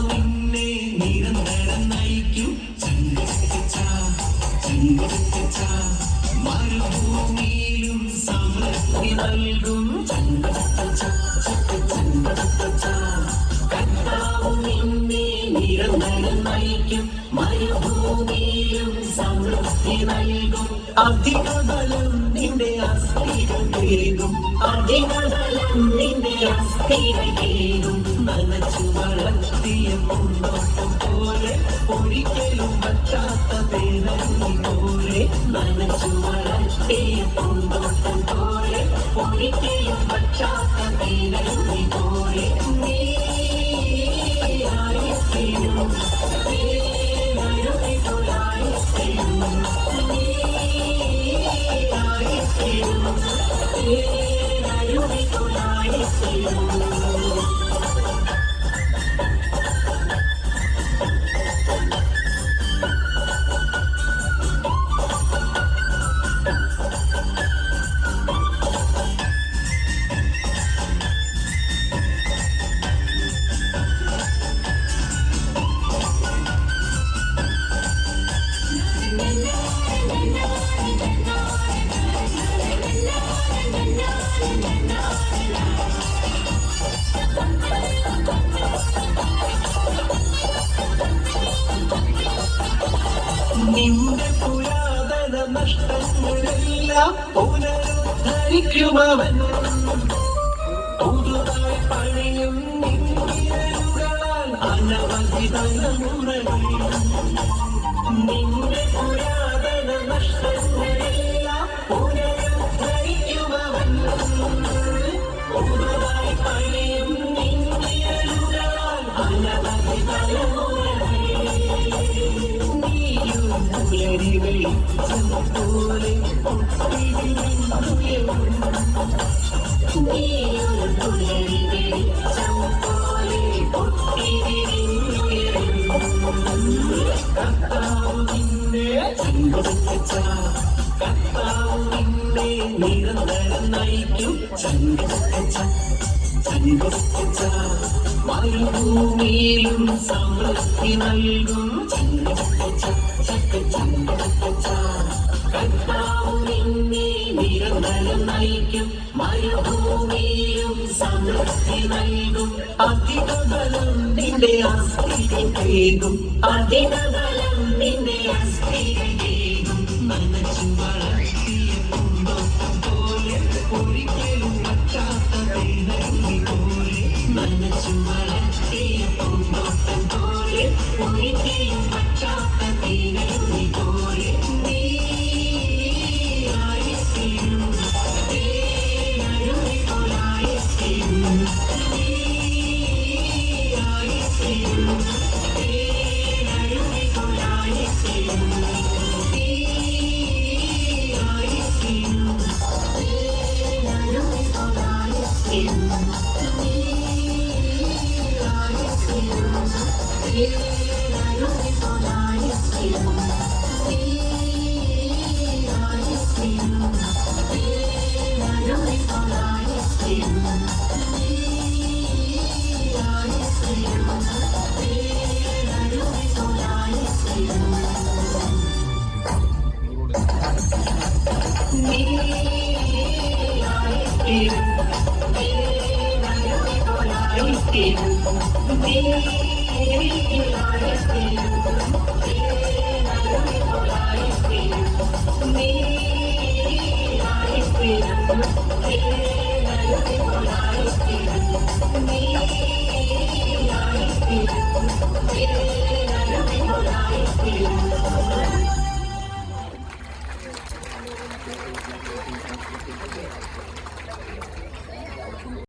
നിന്നെ നിരന്തരം നയിക്കും മരുഭൂമിയിലും സമൃദ്ധി നൽകും കർത്താവ് നിന്നെ നിരന്തരം നയിക്കും മരുഭൂമിയിലും സമൃദ്ധി നൽകും അധിക ബലം നിന്റെ അസ്ഥികൾ കേൾക്കും അധിക ബലം നിന്റെ അസ്ഥികൾ കേൾക്കും നനച്ചു വളർത്തിയ പൂന്തോട്ടം പോലെ ഒരിക്കലും പറ്റാത്ത വേദന പോലെ നനച്ചു വളർത്തിയ പൂന്തോട്ടം പോലെ ഒരിക്കലും പറ്റാത്ത വേദന പോലെ നീ ആയിരിക്കും നിന്റെ പുരാതന നഷ്ടങ്ങളെല്ലാം പുനരുദ്ധരിക്കുമവൻ പുതുതായി പണിയും നിന്നിരലുകളാൽ അനവധി തലമുറകൾ നിന്റെ പുരാതന നഷ്ടങ്ങളെല്ലാം പുനരുദ്ധരിക്കുമവൻ പുതുതായി പണിയും നിന്നിരലുകളാൽ അനവധി തലമുറകൾ പോലെ കർത്താവ് നിന്നെ നിരന്തരം നയിക്കും മരുഭൂമിയിലും സമൃദ്ധി നൽകും കർത്താവ് നിന്നെ നിരന്തരം നയിക്കും മരുഭൂമിയിലും സമൃദ്ധി നൽകും അധിക ബലം നിന്റെ അസ്ഥികൾ കേൾക്കും അധിക ബലം നിന്റെ അസ്ഥികൾ കേൾക്കും നനച്ചു വളർത്തിയ പൂന്തോട്ടം പോലെ ഒരിക്കലും പറ്റാത്ത വേദന പോലെ നനച്ചു വളർത്തിയ പൂന്തോട്ടം പോലെ ഒരിക്കലും പറ്റാത്ത വേദന പോലെ നീ ആയിരിക്കും Me